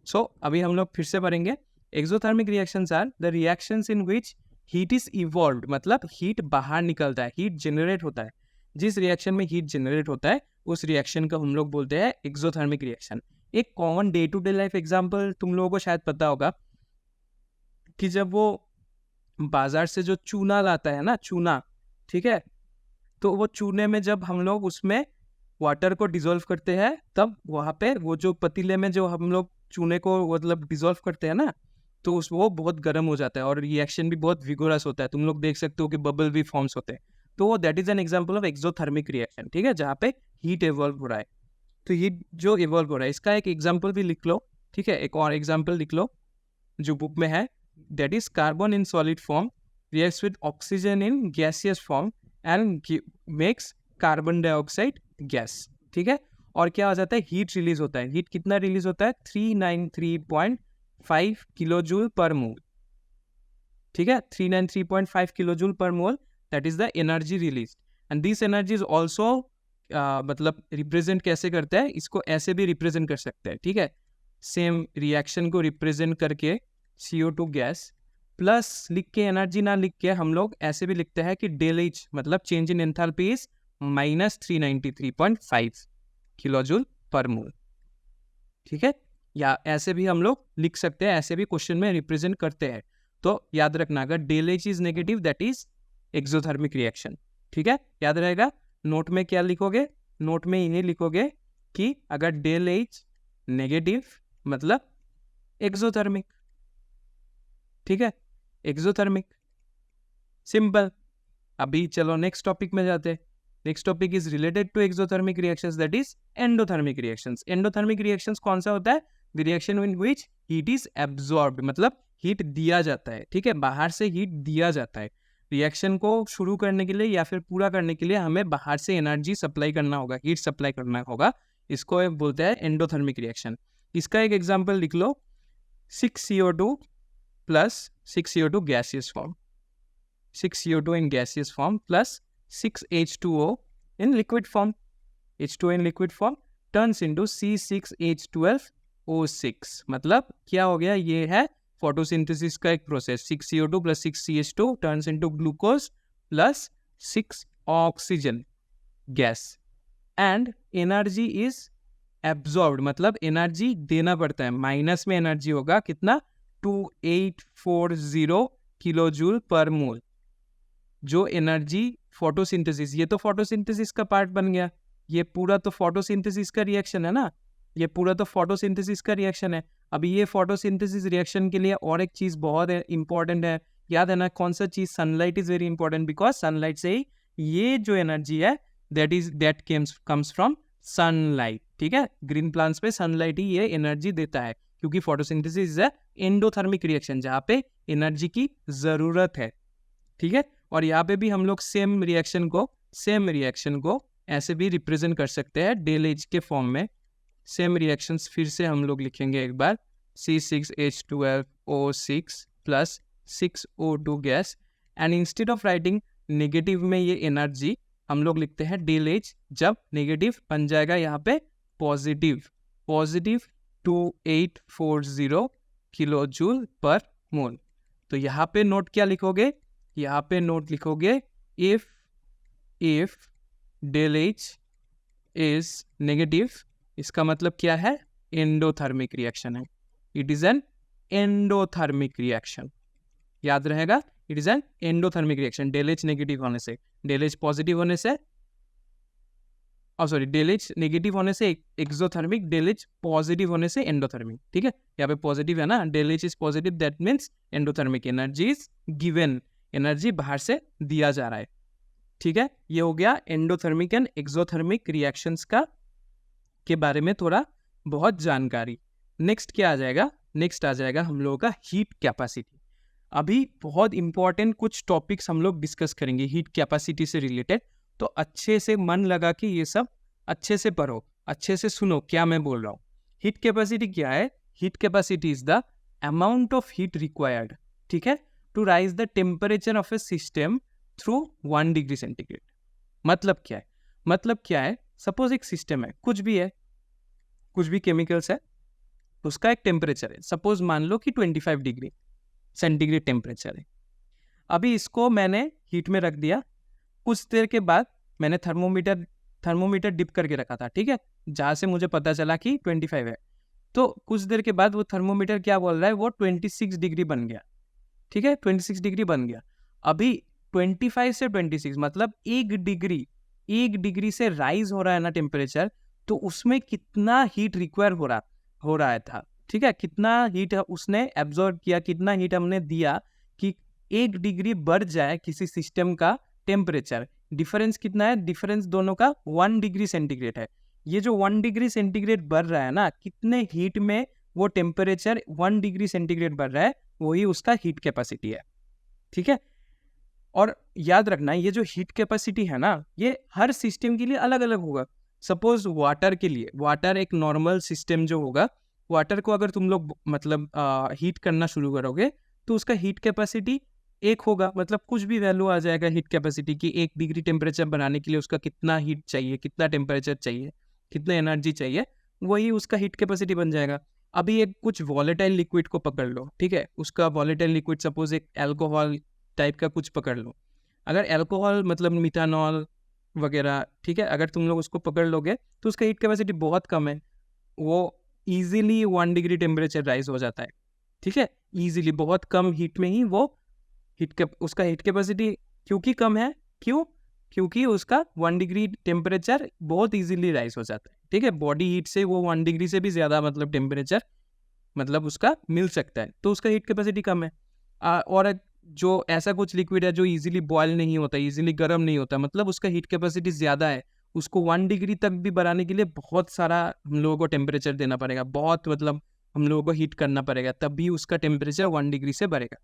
सो अभी हम लोग फिर से पढ़ेंगे। Exothermic reactions are the reactions in which heat is evolved, मतलब हीट बाहर निकलता है, हीट जनरेट होता है। जिस रिएक्शन में हीट जनरेट होता है उस रिएक्शन को हम लोग बोलते हैं एक्सोथर्मिक रिएक्शन। एक common day to day life example तुम लोगों को शायद पता होगा कि जब वो बाजार से जो चूना लाता है ना, चूना, ठीक है, तो वो चूने में जब हम लोग उसमें वाटर को डिसॉल्व करते हैं, तब वहाँ पे वो जो पतीले में जो हम लोग चूने को मतलब डिसॉल्व करते हैं ना, तो उस वो बहुत गर्म हो जाता है और रिएक्शन भी बहुत विगोरस होता है। तुम लोग देख सकते हो कि बबल भी फॉर्म्स होते हैं। तो that is an example of exothermic reaction, ठीक है, जहाँ पे हीट इवॉल्व हो रहा है। तो हीट जो इवॉल्व हो रहा है इसका एक एग्जाम्पल भी लिख लो, ठीक है। एक और एग्जाम्पल लिख लो जो बुक में है, that is carbon in solid form reacts with oxygen in gaseous form and makes carbon dioxide gas, ठीक है। और क्या हो जाता है? हीट रिलीज होता है। हीट कितना रिलीज होता है? 393.5 किलोजूल पर मोल, ठीक है। 393.5 kilojoule per mole, that is the energy release. And this energy is also मतलब रिप्रेजेंट कैसे करते हैं? इसको ऐसे भी रिप्रेजेंट कर सकते हैं, ठीक है। सेम रिएक्शन को रिप्रेजेंट करके CO2 गैस प्लस लिख के, एनर्जी ना लिख के हम लोग ऐसे भी लिखते हैं कि डेल एच मतलब change in enthalpy is -393.5 kilojoule per मोल, ठीक है। या ऐसे भी हम लोग लिख सकते हैं, ऐसे भी क्वेश्चन में रिप्रेजेंट करते हैं। तो याद रखना, अगर del H is negative that is exothermic reaction, ठीक है। याद रहेगा। नोट में क्या लिखोगे? नोट में इन्हें लिखोगे कि अगर डेल एच नेगेटिव मतलब एक्सोथर्मिक, ठीक है, एक्सोथर्मिक, सिंपल। अभी चलो नेक्स्ट टॉपिक में जाते हैं। Next topic is related to exothermic reactions, that is endothermic reactions. Endothermic reactions कौन सा होता है? The reaction in which heat is absorbed, मतलब हीट दिया जाता है, ठीक है, बाहर से हीट दिया जाता है। रिएक्शन को शुरू करने के लिए या फिर पूरा करने के लिए हमें बाहर से एनर्जी सप्लाई करना होगा, हीट सप्लाई करना होगा। इसको एक बोलते हैं एंडोथर्मिक रिएक्शन। इसका एक एग्जांपल लिख लो, 6CO2 plus 6CO2 gaseous form, 6CO2 in gaseous form plus 6H2O in liquid form, H2O in liquid form turns into C6H12O6। मतलब क्या हो गया, ये है फोटोसिंथेसिस का एक process. 6CO2 plus 6CH2 turns into glucose plus 6 oxygen gas and energy is absorbed, मतलब एनर्जी देना पड़ता है, माइनस में एनर्जी होगा कितना, 2840 किलो जूल पर मोल। जो एनर्जी फोटोसिंथेसिस, ये तो फोटोसिंथेसिस का पार्ट बन गया, ये पूरा तो फोटोसिंथेसिस का रिएक्शन है ना, ये पूरा तो फोटोसिंथेसिस का रिएक्शन है। अभी ये फोटोसिंथेसिस रिएक्शन के लिए और एक चीज बहुत इंपॉर्टेंट है, याद है ना, कौन सा चीज, sunlight is very important, because sunlight से ही ये जो एनर्जी है दैट कम्स फ्रॉम सनलाइट। ठीक है, ग्रीन प्लांट्स पे सनलाइट ही ये एनर्जी देता है, क्योंकि फोटोसिंथेसिस इज एंडोथर्मिक रिएक्शन जहाँ पे एनर्जी की जरूरत है। ठीक है, और यहाँ पे भी हम लोग सेम रिएक्शन को ऐसे भी रिप्रेजेंट कर सकते हैं डेल एच के फॉर्म में। सेम रिएक्शंस फिर से हम लोग लिखेंगे एक बार, C6H12O6 plus 6O2 gas, and instead of writing negative में ये एनर्जी हम लोग लिखते हैं डेल एच, जब नेगेटिव बन जाएगा यहाँ पे पॉजिटिव 2840 किलो जूल पर मोल। तो यहाँ पे नोट क्या लिखोगे, यहाँ पे नोट लिखोगे if del H is negative, इसका मतलब क्या है, एंडोथर्मिक रिएक्शन है, it is an endothermic reaction, याद रहेगा, it is an endothermic reaction. Del H negative होने से, डेल एच पॉजिटिव होने से, डेल एच नेगेटिव होने से एक्सोथर्मिक, डेल एच पॉजिटिव होने से एंडोथर्मिक। ठीक है, यहाँ पे पॉजिटिव है ना, del H is positive, that means endothermic, energy is given, energy बाहर से दिया जा रहा है। ठीक है, ये हो गया एंडोथर्मिक एंड एक्सोथर्मिक रिएक्शंस का के बारे में थोड़ा बहुत जानकारी। नेक्स्ट क्या आ जाएगा, नेक्स्ट आ जाएगा हम लोगों का हीट कैपेसिटी। अभी बहुत इंपॉर्टेंट कुछ टॉपिक्स हम लोग डिस्कस करेंगे हीट कैपेसिटी से रिलेटेड, तो अच्छे से मन लगा के ये सब अच्छे से पढ़ो, अच्छे से सुनो क्या मैं बोल रहा हूँ। हीट कैपेसिटी क्या है, heat capacity is the amount of heat required, ठीक है, to raise the temperature of a system through 1 degree centigrade. मतलब क्या है, मतलब क्या है, सपोज एक सिस्टम है, कुछ भी है, कुछ भी केमिकल्स है, उसका एक टेम्परेचर है, सपोज मान लो कि 25 डिग्री सेंटीग्रेड टेम्परेचर है। अभी इसको मैंने हीट में रख दिया, कुछ देर के बाद मैंने थर्मोमीटर डिप करके रखा था, ठीक है, जहाँ से मुझे पता चला कि 25 है। तो कुछ देर के बाद वो थर्मोमीटर क्या बोल रहा है, वो 26 डिग्री बन गया, ठीक है, 26 डिग्री बन गया। अभी 25 से 26 मतलब 1 डिग्री से राइज हो रहा है ना टेम्परेचर, तो उसमें कितना हीट रिक्वायर हो रहा था, ठीक है, कितना हीट उसने एब्जॉर्ब किया, कितना हीट हमने दिया कि 1 डिग्री बढ़ जाए किसी सिस्टम का टेम्परेचर। डिफरेंस कितना है, डिफरेंस दोनों का 1 डिग्री सेंटीग्रेड है। ये जो 1 डिग्री सेंटीग्रेड बढ़ रहा है ना, कितने हीट में वो टेम्परेचर 1 डिग्री सेंटीग्रेड बढ़ रहा है, वही उसका हीट कैपेसिटी है, ठीक है। और याद रखना, ये जो हीट कैपेसिटी है ना, ये हर सिस्टम के लिए अलग अलग होगा। सपोज वाटर के लिए, वाटर एक नॉर्मल सिस्टम जो होगा, वाटर को अगर तुम लोग मतलब हीट करना शुरू करोगे तो उसका हीट कैपेसिटी 1 होगा, मतलब कुछ भी वैल्यू आ जाएगा हीट कैपेसिटी की। 1 डिग्री टेम्परेचर बनाने के लिए उसका कितना हीट चाहिए, कितना टेम्परेचर चाहिए, कितना एनर्जी चाहिए, वही उसका हीट कैपेसिटी बन जाएगा। अभी एक कुछ वॉलेटाइल लिक्विड को पकड़ लो, ठीक है, उसका वॉलेटाइल लिक्विड सपोज एक एल्कोहल टाइप का कुछ पकड़ लो। अगर एल्कोहल मतलब मिथानॉल वगैरह, ठीक है, अगर तुम लोग उसको पकड़ लोगे तो उसका हीट कैपेसिटी बहुत कम है, वो इजीली 1 डिग्री टेम्परेचर राइज हो जाता है, ठीक है, इजीली, बहुत कम हीट में ही वो उसका हीट कैपेसिटी क्योंकि कम है, क्योंकि उसका 1 डिग्री टेम्परेचर बहुत इजीली राइज हो जाता है, ठीक है, बॉडी हीट से वो 1 डिग्री से भी ज़्यादा मतलब टेम्परेचर मतलब उसका मिल सकता है, तो उसका हीट कैपेसिटी कम है। और जो ऐसा कुछ लिक्विड है जो इजीली बॉयल नहीं होता, इजीली गर्म नहीं होता, मतलब उसका हीट कैपेसिटी ज़्यादा है, उसको 1 डिग्री तक भी बढ़ाने के लिए बहुत सारा हम लोगों को टेम्परेचर देना पड़ेगा, बहुत मतलब हम लोगों को हीट करना पड़ेगा, तभी उसका टेम्परेचर 1 डिग्री से बढ़ेगा।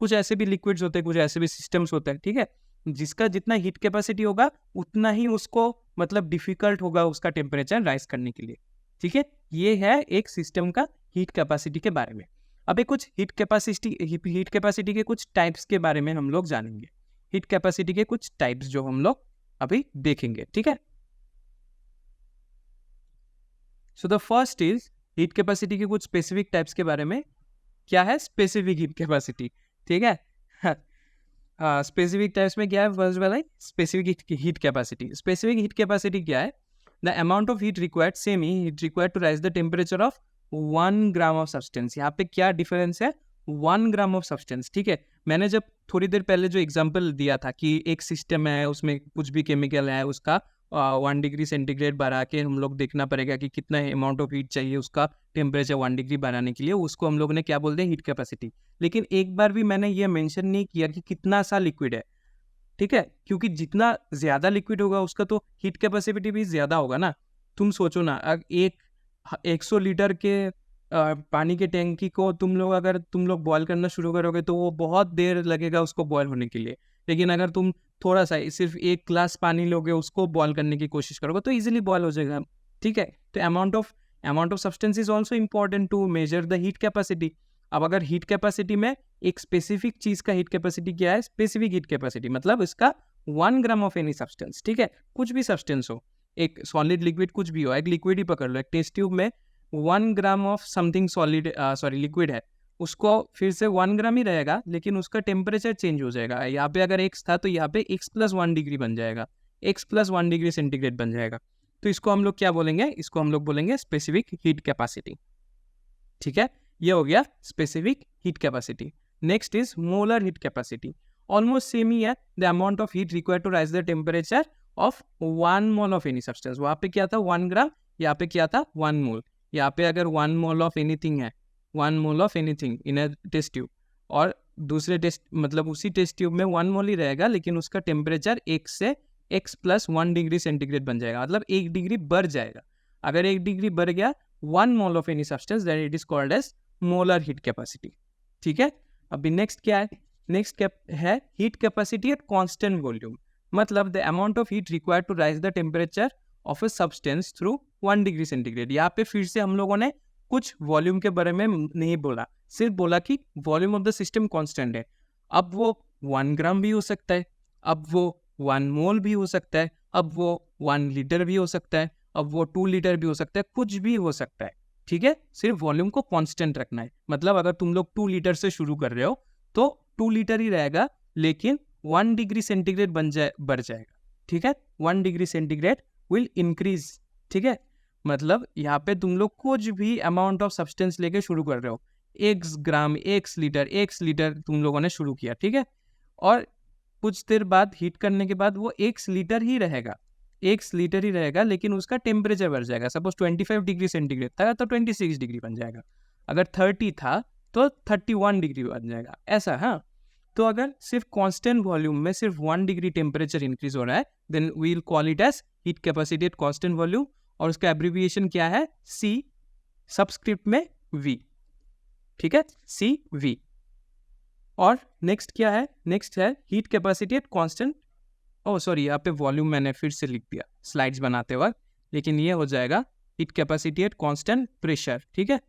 कुछ ऐसे भी लिक्विड्स होते हैं, कुछ ऐसे भी सिस्टम्स होते हैं, ठीक है, जिसका जितना हीट कैपेसिटी होगा उतना ही उसको मतलब डिफिकल्ट होगा उसका टेम्परेचर राइज करने के लिए। ठीक है, ये है एक सिस्टम का हीट कैपेसिटी के बारे में। अभी कुछ हीट कैपेसिटी के कुछ टाइप्स के बारे में हम लोग जानेंगे। हीट कैपेसिटी के कुछ टाइप्स जो हम लोग अभी देखेंगे। ठीक है, so the first is heat capacity के कुछ स्पेसिफिक टाइप्स के बारे में। क्या है स्पेसिफिक हीट कैपेसिटी? ठीक है, स्पेसिफिक टाइप्स में क्या है? फर्स्ट वाला specific heat capacity. Specific heat capacity क्या है? The amount of heat required, same ही heat required to raise the temperature of 1 gram of substance. यहाँ पे क्या डिफरेंस है? 1 ग्राम ऑफ सब्सटेंस। ठीक है, मैंने जब थोड़ी देर पहले जो एग्जांपल दिया था कि एक सिस्टम है, उसमें कुछ भी केमिकल है, उसका 1 डिग्री सेंटीग्रेड बढ़ा के हम लोग देखना पड़ेगा कि कितना अमाउंट ऑफ हीट चाहिए उसका टेम्परेचर 1 डिग्री बढ़ाने के लिए, उसको हम लोग ने क्या बोलते हैं? Heat capacity. लेकिन एक बार भी मैंने ये मेंशन नहीं किया कि कितना सा लिक्विड है। ठीक है, क्योंकि जितना ज़्यादा लिक्विड होगा उसका तो हीट कैपेसिटी भी ज़्यादा होगा ना। तुम सोचो ना, एक 100 लीटर के पानी के टैंकी को तुम लोग बॉयल करना शुरू करोगे तो वो बहुत देर लगेगा उसको बॉयल होने के लिए। लेकिन अगर तुम थोड़ा सा सिर्फ 1 ग्लास पानी लोगे, उसको बॉयल करने की कोशिश करोगे तो इजीली बॉयल हो जाएगा। ठीक है, तो amount of substance is also important to measure the heat capacity. अब अगर हीट कैपेसिटी में एक स्पेसिफिक चीज का हीट कैपेसिटी क्या है? स्पेसिफिक हीट कैपेसिटी मतलब इसका 1 ग्राम ऑफ एनी सब्सटेंस। ठीक है, कुछ भी सब्सटेंस हो, एक सॉलिड लिक्विड कुछ भी हो, एक लिक्विड ही पकड़ लो, एक टेस्ट ट्यूब में 1 gram of something solid liquid है, उसको फिर से 1 ग्राम ही रहेगा, लेकिन उसका टेम्परेचर चेंज हो जाएगा। यहाँ पे अगर x था तो यहाँ पे x+1 डिग्री बन जाएगा, x+1 डिग्री सेंटीग्रेड बन जाएगा। तो इसको हम लोग क्या बोलेंगे? इसको हम लोग बोलेंगे स्पेसिफिक हीट कैपेसिटी। ठीक है, ये हो गया specific heat capacity. Next is molar heat capacity. Almost same ही है, the amount of heat required to raise the temperature of 1 mole of any substance. वहाँ पे क्या था? 1 ग्राम, यहाँ पे क्या था? 1 मोल। यहाँ पे अगर 1 मोल ऑफ एनीथिंग है, 1 mole of anything in a test tube, और दूसरे टेस्ट मतलब उसी टेस्ट ट्यूब में 1 मोल ही रहेगा, लेकिन उसका टेम्परेचर 1 से x+1 डिग्री सेंटीग्रेड बन जाएगा, मतलब 1 डिग्री बढ़ जाएगा। अगर 1 डिग्री बढ़ गया 1 mole of any substance, then it is called as molar heat capacity. ठीक है, अभी नेक्स्ट क्या है? नेक्स्ट है heat capacity at constant volume. मतलब the amount of heat required to raise the temperature of a substance through 1 degree centigrade. यहाँ पे फिर से हम लोगों ने कुछ वॉल्यूम के बारे में नहीं बोला, सिर्फ बोला कि volume of the system constant है। अब वो 1 ग्राम भी हो सकता है, अब वो 1 मोल भी हो सकता है, अब वो 1 लीटर भी हो सकता है, अब वो 2 लीटर भी हो सकता है, कुछ भी हो सकता है। ठीक है, सिर्फ वॉल्यूम को कांस्टेंट रखना है। मतलब अगर तुम लोग 2 लीटर से शुरू कर रहे हो तो 2 लीटर ही रहेगा, लेकिन 1 डिग्री सेंटीग्रेड बढ़ जाएगा। ठीक है, 1 डिग्री सेंटीग्रेड विल इंक्रीज। ठीक है, मतलब यहाँ पे तुम लोग कुछ भी अमाउंट ऑफ सब्सटेंस लेके शुरू कर रहे हो, 1 ग्राम, 1 लीटर तुम लोगों ने शुरू किया। ठीक है, और कुछ देर बाद हीट करने के बाद वो 1 लीटर ही रहेगा, 1 लीटर ही रहेगा, लेकिन उसका टेम्परेचर बढ़ जाएगा। सपोज 25 डिग्री सेंटीग्रेड था तो 26 डिग्री बन जाएगा, अगर 30 था तो 31 डिग्री बन जाएगा, ऐसा। हाँ, तो अगर सिर्फ कांस्टेंट वॉल्यूम में सिर्फ 1 डिग्री टेम्परेचर इंक्रीज हो रहा है, then we will call it as heat capacity at constant volume, और उसका एब्रिविएशन क्या है? C सबस्क्रिप्ट में V। ठीक है, CV। और नेक्स्ट क्या है? नेक्स्ट है heat capacity at constant, sorry, यहाँ पे वॉल्यूम मैंने फिर से लिख दिया स्लाइड्स बनाते वक्त, लेकिन ये हो जाएगा heat capacity at constant pressure. ठीक है,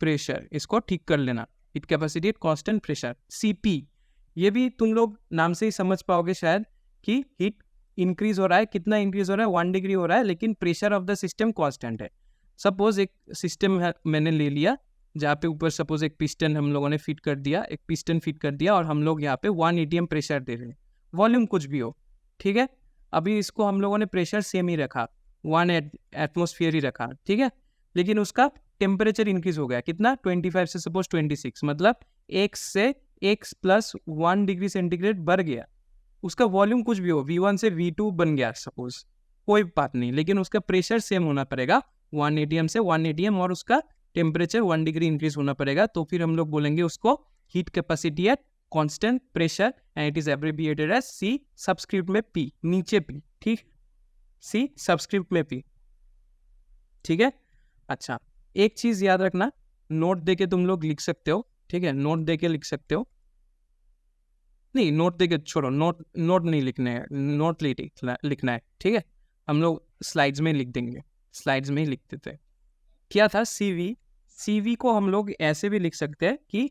प्रेशर, इसको ठीक कर लेना, heat capacity at constant pressure, CP। ये भी तुम लोग नाम से ही समझ पाओगे शायद कि हीट इंक्रीज हो रहा है, कितना इंक्रीज हो रहा है? 1 डिग्री हो रहा है, लेकिन pressure of the system constant है। सपोज एक सिस्टम है मैंने ले लिया, जहाँ पे ऊपर सपोज एक पिस्टन हम लोगों ने फिट कर दिया, एक पिस्टन फिट कर दिया, और हम लोग यहाँ पे 1 atm प्रेशर दे रहे हैं, वॉल्यूम कुछ भी हो। ठीक है, अभी इसको हम लोगों ने प्रेशर सेम ही रखा, 1 एटमोसफियर ही रखा। ठीक है, लेकिन उसका टेम्परेचर इंक्रीज हो गया, कितना? 25 से सपोज 26, मतलब 1 से x+1 डिग्री सेंटीग्रेड बढ़ गया। उसका वॉल्यूम कुछ भी हो, V1 से V2 बन गया सपोज, कोई बात नहीं, लेकिन उसका प्रेशर सेम होना पड़ेगा, 1 atm से 1 atm, और उसका टेम्परेचर 1 डिग्री इंक्रीज होना पड़ेगा। तो फिर हम लोग बोलेंगे उसको heat capacity at constant pressure, and it is abbreviated as C subscript में P, नीचे P। ठीक, C सबस्क्रिप्ट में P। ठीक है, अच्छा, एक चीज याद रखना, नोट देके तुम लोग लिख सकते हो। ठीक है, नोट देके लिख सकते हो। नहीं, नोट देके छोड़ो, नोट नहीं लिखने है, नोट लिखना है, ठीक है। हम लोग स्लाइड्स में लिख देंगे, स्लाइड्स में ही लिख देते हैं। क्या था सीवी को हम लोग ऐसे भी लिख सकते हैं कि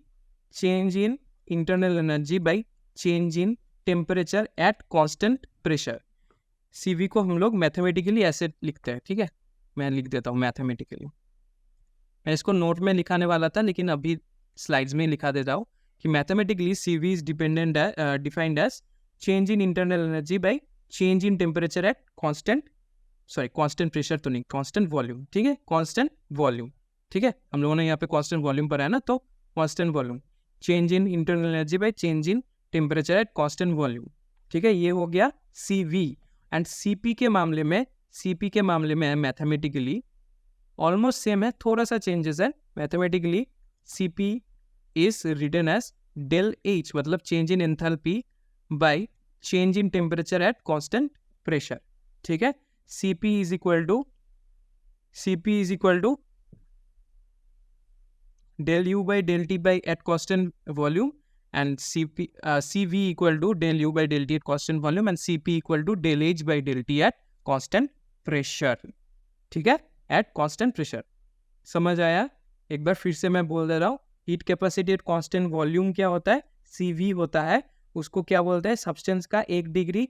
change in internal energy by change in temperature at constant pressure. CV को हम लोग मैथमेटिकली ऐसे लिखते हैं, ठीक है। मैं लिख देता हूँ मैथमेटिकली। मैं इसको नोट में लिखाने वाला था, लेकिन अभी स्लाइड्स में लिखा देता हूँ कि mathematically CV is defined as change in internal energy by change in temperature at constant pressure तो नहीं, कांस्टेंट वॉल्यूम, ठीक है, कांस्टेंट वॉल्यूम, ठीक है। हम लोगों ने यहाँ पे कांस्टेंट वॉल्यूम पर है ना, तो constant volume, change in internal energy by change in temperature at constant volume, ठीक है। ये हो गया सीवी। एंड सीपी के मामले में मैथमेटिकली ऑलमोस्ट सेम है, थोड़ा सा चेंजेस है। Mathematically CP is written as del H, मतलब change in enthalpy by change in temperature at constant pressure, ठीक है। CP is equal to del U by del T by at constant volume, and CV equal to del U by del T at constant volume, and CP equal to del H by del T at constant pressure, ठीक है, at constant pressure। समझ आया? एक बार फिर से मैं बोल दे रहा हूँ, heat capacity at constant volume क्या होता है, CV होता है। उसको क्या बोलते हैं, सब्सटेंस का 1 डिग्री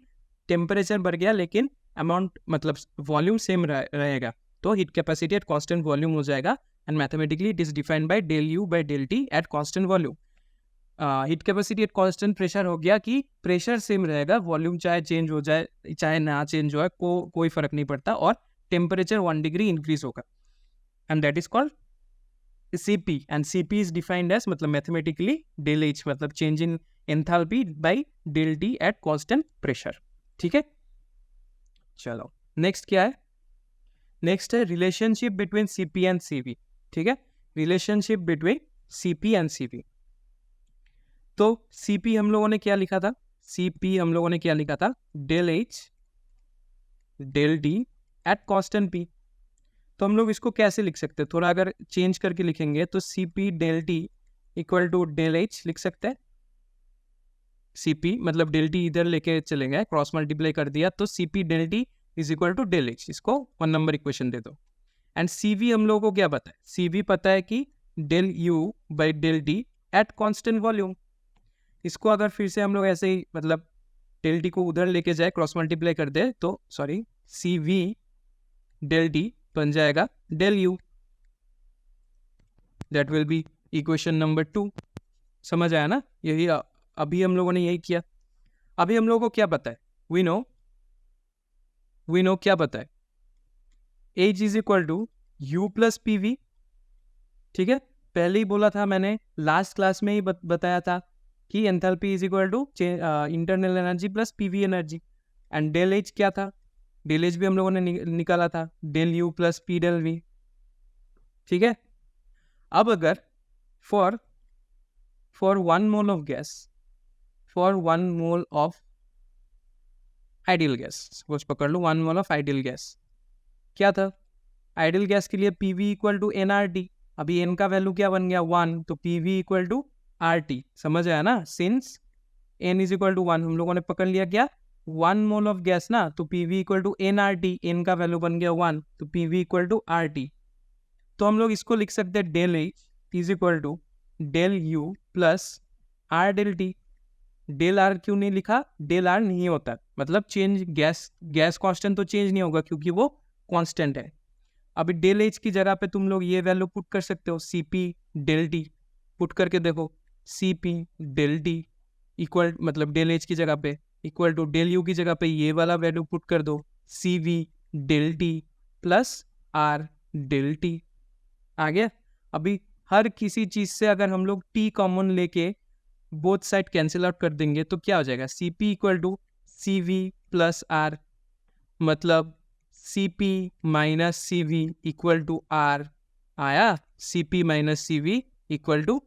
टेम्परेचर बढ़ गया लेकिन अमाउंट मतलब वॉल्यूम सेम रहेगा, तो heat capacity at constant volume हो जाएगा। And mathematically it is defined by del U by del T at constant volume. Heat capacity at constant pressure हो गया कि प्रेशर सेम रहेगा, वॉल्यूम चाहे चेंज हो जाए चाहे ना चेंज हो, कोई फर्क नहीं पड़ता, और टेम्परेचर 1 डिग्री इंक्रीज होगा, and that is called CP। And CP is defined as मतलब मैथमेटिकली डेल H, मतलब change in enthalpy by del T at constant pressure, ठीक है। चलो नेक्स्ट क्या है, नेक्स्ट है relationship between CP and CV, ठीक है। Relationship between CP and CV। तो CP हम लोगों ने क्या लिखा था, CP हम लोगों ने क्या लिखा था, del H del D at constant P। तो हम लोग इसको कैसे लिख सकते हैं, थोड़ा अगर चेंज करके लिखेंगे तो CP del T equal to del H लिख सकते हैं। CP मतलब डेल टी इधर लेके चले गए, क्रॉस मल्टीप्लाई कर दिया, तो CP del T is equal to del H। इसको 1 नंबर इक्वेशन दे दो। एंड CV हम लोगों को क्या पता है, CV पता है कि del U by del T at constant volume. इसको अगर फिर से हम लोग ऐसे ही मतलब डेल टी को उधर लेके जाए, क्रॉस मल्टीप्लाई कर दे, तो सॉरी CV डेल टी बन जाएगा del U। That will be equation number 2। समझ आया ना? यही अभी हम लोगों ने यही किया। अभी हम लोगों को क्या पता है, वी नो क्या पता है, H is equal to U plus PV, ठीक है। पहले ही बोला था मैंने, लास्ट क्लास में ही बताया था कि enthalpy is equal to internal energy plus PV energy. And del H क्या था, डेल H भी हम लोगों ने निकाला था, del U plus P del V, ठीक है। अब अगर for 1 mole of gas, for 1 mole of ideal gas, suppose पकड़ लो 1 मोल ऑफ आइडियल गैस, क्या था, आइडियल गैस के लिए PV इक्वल टू NRT। अभी N का वैल्यू क्या बन गया 1, तो PV इक्वल टू RT। समझ आया ना? Since N is equal to 1 हम लोगों ने पकड़ लिया क्या, 1 मोल ऑफ गैस ना, तो PV equal to NRT, N का वैल्यू बन गया 1, तो PV इक्वल टू RT। तो हम लोग इसको लिख सकते हैं del H is equal to del U plus R del T। Del R क्यों नहीं लिखा, डेल आर नहीं होता, मतलब चेंज गैस कांस्टेंट तो चेंज नहीं होगा क्योंकि वो कांस्टेंट है। अभी डेल एच की जगह पे तुम लोग ये वैल्यू पुट कर सकते हो, CP डेल टी पुट करके देखो, CP डेल टी इक्वल मतलब डेल एच की जगह पे इक्वल टू डेल यू की जगह पे ये वाला वैल्यू पुट कर दो, CV del T plus R del T. आ गया? अभी हर किसी चीज से अगर हम लोग T कॉमन लेके बोथ साइड कैंसिल आउट कर देंगे तो क्या हो जाएगा, CP equal to CV plus R, मतलब CP minus CV equal to R आया, CP minus CV equal to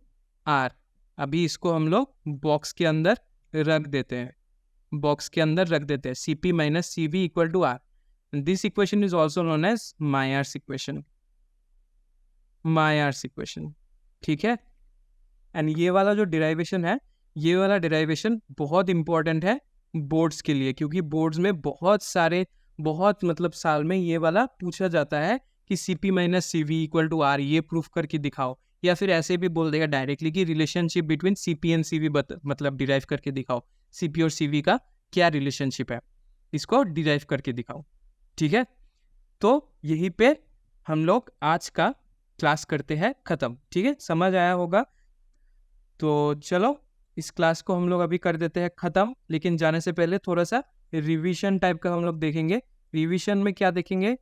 R। अभी इसको हम लोग बॉक्स के अंदर रख देते हैं, बॉक्स के अंदर रख देते हैं, CP minus CV equal to R। This equation is also known as Mayer's equation, Mayer's equation, ठीक है। एंड ये वाला जो डिराइवेशन है ये वाला डेरिवेशन बहुत इंपॉर्टेंट है बोर्ड्स के लिए, क्योंकि बोर्ड्स में बहुत मतलब साल में ये वाला पूछा जाता है कि CP minus CV equal to R, ये प्रूफ करके दिखाओ, या फिर ऐसे भी बोल देगा डायरेक्टली कि relationship between CP and CV मतलब डिराइव करके दिखाओ, CP और CV का क्या रिलेशनशिप है, इसको डिराइव करके दिखाओ। ठीक है, तो यहीं पे हम लोग आज का क्लास करते हैं ख़त्म। ठीक है, समझ आया होगा? तो चलो इस क्लास को हम लोग अभी कर देते हैं ख़त्म, लेकिन जाने से पहले थोड़ा सा रिवीजन टाइप का हम लोग देखेंगे। रिवीजन में क्या देखेंगे?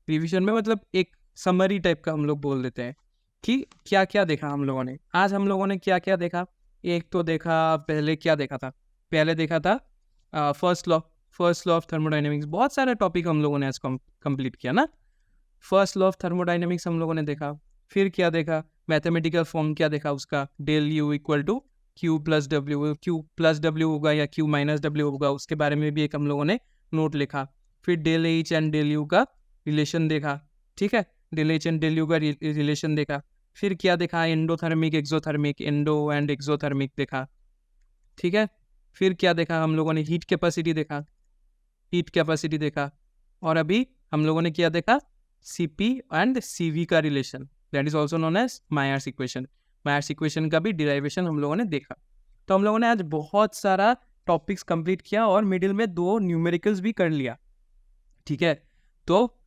रिवीजन में मतलब एक समरी टाइप का हम लोग बोल देते हैं कि क्या क्या देखा हम लोगों ने आज। हम लोगों ने क्या क्या देखा? एक तो देखा, पहले क्या देखा था? पहले देखा था फर्स्ट लॉ ऑफ थर्मोडाइनमिक्स। बहुत सारे टॉपिक हम लोगों ने आज कंप्लीट किया ना। फर्स्ट लॉ ऑफ थर्मोडाइनमिक्स हम लोगों ने देखा। फिर क्या देखा? मैथमेटिकल फॉर्म क्या देखा उसका? Del U equal to Q plus W, Q plus W होगा या क्यू माइनस डब्ल्यू होगा, उसके बारे में भी एक हम लोगों ने नोट लिखा। फिर del H and del U का रिलेशन देखा। ठीक है, del H and del U का रिलेशन देखा। फिर क्या देखा? Endothermic, exothermic, endo and exothermic देखा। ठीक है, फिर क्या देखा हम लोगों ने? हीट कैपेसिटी देखा। और अभी हम लोगों ने क्या देखा? CP एंड CV का relation, that is also known as Mayer's equation. Mayer's equation का भी डिराइवेशन हम लोगों ने देखा। तो हम लोगों ने आज बहुत सारा टॉपिक्स कंप्लीट किया और मिडिल में 2 न्यूमेरिकल्स भी कर लिया। ठीक है, तो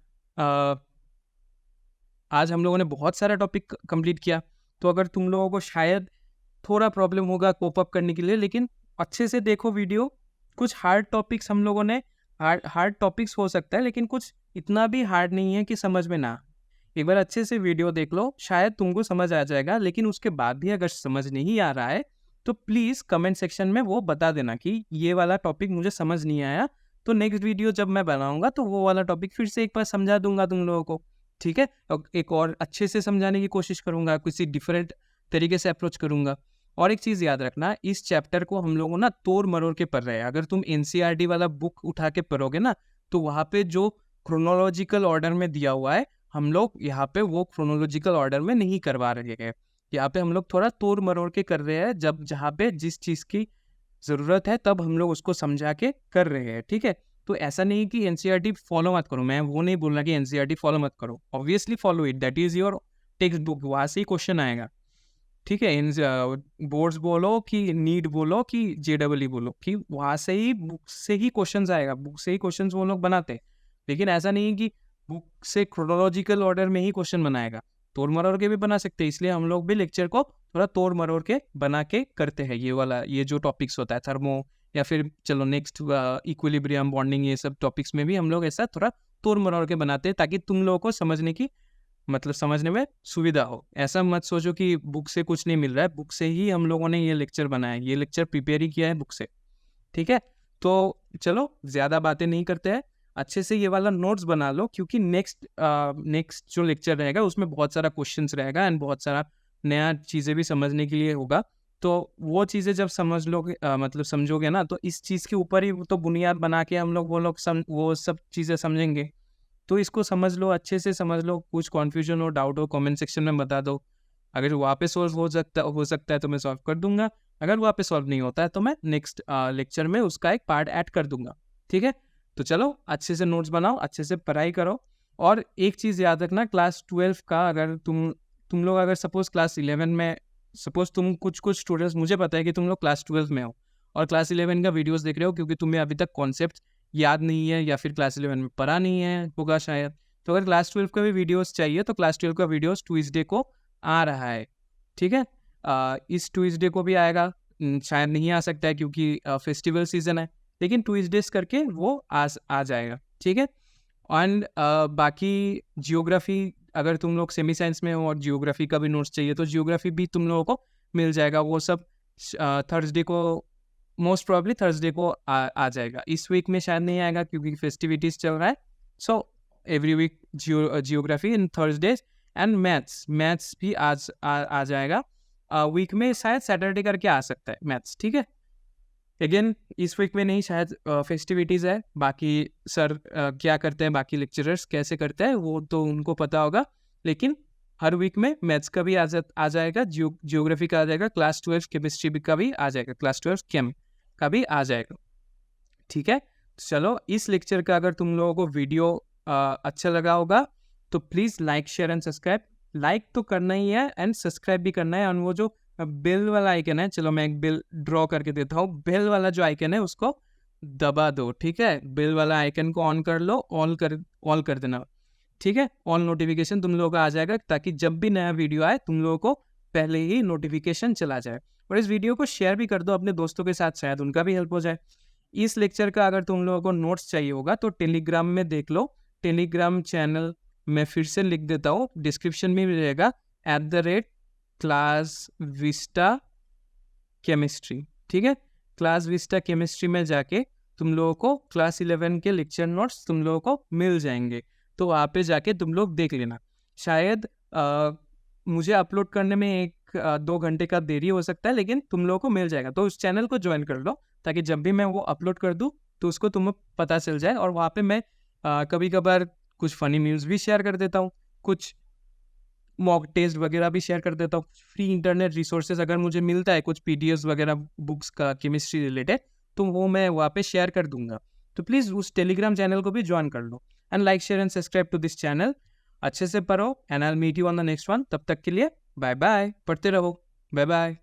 आज हम लोगों ने बहुत सारा टॉपिक कंप्लीट किया। तो अगर तुम लोगों को शायद थोड़ा प्रॉब्लम होगा कोप अप करने के लिए, लेकिन अच्छे से देखो वीडियो। कुछ हार्ड टॉपिक्स हम लोगों ने हार्ड टॉपिक्स हो सकता है, लेकिन कुछ इतना भी हार्ड नहीं है कि समझ में ना। एक बार अच्छे से वीडियो देख लो, शायद तुमको समझ आ जाएगा। लेकिन उसके बाद भी अगर समझ नहीं आ रहा है तो प्लीज़ कमेंट सेक्शन में वो बता देना कि ये वाला टॉपिक मुझे समझ नहीं आया, तो नेक्स्ट वीडियो जब मैं बनाऊंगा तो वो वाला टॉपिक फिर से एक बार समझा दूंगा तुम लोगों को। ठीक है, एक और अच्छे से समझाने की कोशिश करूंगा, किसी डिफरेंट तरीके से अप्रोच करूंगा। और एक चीज़ याद रखना, इस चैप्टर को हम लोगों ना तोड़ मरोड़ के पढ़ रहे हैं। अगर तुम NCERT वाला बुक उठा के पढ़ोगे ना, तो वहाँ पे जो क्रोनोलॉजिकल ऑर्डर में दिया हुआ है, हम लोग यहाँ पे वो क्रोनोलॉजिकल ऑर्डर में नहीं करवा रहे हैं। यहाँ पे हम लोग थोड़ा तोड़ मरोड़ के कर रहे हैं, जब जहाँ पे जिस चीज़ की ज़रूरत है तब हम लोग उसको समझा के कर रहे हैं। ठीक है, तो ऐसा नहीं कि NCERT फॉलो मत करो। मैं वो नहीं बोल रहा कि NCERT फॉलो मत करो, obviously follow it, that is your text book, वहाँ से ही क्वेश्चन आएगा। ठीक है, इन बोर्ड्स बोलो कि नीट बोलो कि JEE बोलो, कि वहाँ से ही बुक से ही क्वेश्चंस आएगा, बुक से ही क्वेश्चंस वो लोग बनाते हैं। लेकिन ऐसा नहीं है कि बुक से क्रोनोलॉजिकल ऑर्डर में ही क्वेश्चन बनाएगा, तोड़ मरोड़ के भी बना सकते हैं। इसलिए हम लोग भी लेक्चर को थोड़ा तोड़ मरोड़ के बना के करते हैं। ये वाला ये जो टॉपिक्स होता है थर्मो, या फिर चलो नेक्स्ट इक्विलिब्रियम, बॉन्डिंग, ये सब टॉपिक्स में भी हम लोग ऐसा थोड़ा तोड़ मरोड़ के बनाते हैं, ताकि तुम लोगों को समझने की मतलब समझने में सुविधा हो। ऐसा मत सोचो कि बुक से कुछ नहीं मिल रहा है, बुक से ही हम लोगों ने ये लेक्चर बनाया, ये लेक्चर प्रिपेयर ही किया है बुक से। ठीक है, तो चलो ज़्यादा बातें नहीं करते हैं, अच्छे से ये वाला नोट्स बना लो, क्योंकि नेक्स्ट जो लेक्चर रहेगा उसमें बहुत सारा क्वेश्चंस रहेगा एंड बहुत सारा नया चीज़ें भी समझने के लिए होगा। तो वो चीज़ें जब समझ लोगे मतलब समझोगे ना, तो इस चीज़ के ऊपर ही तो बुनियाद बना के हम लोग वो सब चीज़ें समझेंगे। तो इसको समझ लो, अच्छे से समझ लो। कुछ कन्फ्यूजन हो, डाउट हो, कमेंट सेक्शन में बता दो। अगर वहाँ पे सॉल्व हो सकता है तो मैं सॉल्व कर दूंगा। अगर वहाँ पे सॉल्व नहीं होता है तो मैं नेक्स्ट लेक्चर में उसका एक पार्ट ऐड कर दूंगा। ठीक है, तो चलो अच्छे से नोट्स बनाओ, अच्छे से पढ़ाई करो। और एक चीज़ याद रखना, क्लास 12 का अगर तुम लोग अगर सपोज क्लास 11 में, सपोज तुम कुछ स्टूडेंट्स, मुझे पता है कि तुम लोग क्लास 12 में हो और क्लास 11 का वीडियोस देख रहे हो, क्योंकि तुम्हें अभी तक कॉन्सेप्ट याद नहीं है या फिर क्लास 11 में पढ़ा नहीं है होगा शायद। तो अगर क्लास 12 का भी वीडियोस चाहिए तो क्लास 12 का वीडियोस ट्यूसडे को आ रहा है। ठीक है, इस ट्यूसडे को भी आएगा, शायद नहीं आ सकता है क्योंकि फेस्टिवल सीजन है, लेकिन ट्यूसडेज करके वो आ जाएगा। ठीक है, एंड बाकी जियोग्राफी, अगर तुम लोग सेमी साइंस में हो और जियोग्राफी का भी नोट्स चाहिए तो जियोग्राफी भी तुम लोगों को मिल जाएगा। वो सब थर्सडे को, मोस्ट प्रॉब्ली थर्सडे को आ जाएगा। इस वीक में शायद नहीं आएगा क्योंकि फेस्टिविटीज चल रहा है। So every week geography in Thursdays, and maths भी आज आ जाएगा। वीक में शायद सैटरडे करके आ सकता है मैथ्स। ठीक है, अगेन इस वीक में नहीं, शायद फेस्टिविटीज़ है। बाकी सर क्या करते हैं, बाकी लेक्चरर्स कैसे करते हैं वो तो उनको पता होगा, लेकिन हर वीक में मैथ्स का भी आ जाएगा, जियोग्राफी का आ जाएगा, क्लास 12 केमिस्ट्री का भी आ जाएगा, क्लास 12 केम का भी आ जाएगा। ठीक है, चलो इस लेक्चर का अगर तुम लोगों को वीडियो अच्छा लगा होगा तो please like share and subscribe. Like तो करना ही है एंड सब्सक्राइब भी करना है। और वो जो बेल वाला आइकन है, चलो मैं एक बेल ड्रॉ करके देता हूँ, बेल वाला जो आइकन है उसको दबा दो। ठीक है, बेल वाला आइकन को ऑन कर लो, ऑल कर देना। ठीक है, ऑल नोटिफिकेशन तुम लोगों का आ जाएगा, ताकि जब भी नया वीडियो आए तुम लोगों को पहले ही नोटिफिकेशन चला जाए। और इस वीडियो को शेयर भी कर दो अपने दोस्तों के साथ, शायद उनका भी हेल्प हो जाए। इस लेक्चर का अगर तुम लोगों को नोट्स चाहिए होगा तो टेलीग्राम में देख लो, टेलीग्राम चैनल मैं फिर से लिख देता हूँ, डिस्क्रिप्शन में भी रहेगा, @क्लास विस्टा केमिस्ट्री। ठीक है, क्लास विस्टा केमिस्ट्री में जाके तुम लोगों को क्लास 11 के लेक्चर नोट्स तुम लोगों को मिल जाएंगे, तो वहाँ पे जाके तुम लोग देख लेना। शायद मुझे अपलोड करने में 1-2 घंटे का देरी हो सकता है, लेकिन तुम लोगों को मिल जाएगा। तो उस चैनल को ज्वाइन कर लो, ताकि जब भी मैं वो अपलोड कर दूँ तो उसको तुम्हें पता चल जाए। और वहाँ पे मैं कभी कभार कुछ फ़नी न्यूज़ भी शेयर कर देता हूँ, कुछ मॉक टेस्ट वगैरह भी शेयर कर देता हूँ, फ्री इंटरनेट रिसोर्सेज अगर मुझे मिलता है, कुछ पीडीएफ वगैरह बुक्स का केमिस्ट्री रिलेटेड, तो वो मैं वहाँ पे शेयर कर दूंगा। तो प्लीज़ उस टेलीग्राम चैनल को भी ज्वाइन कर लो and like share and subscribe to this channel. अच्छे से पढ़ो and I will meet you on the next one. तब तक के लिए बाय बाय, पढ़ते रहो, बाय बाय।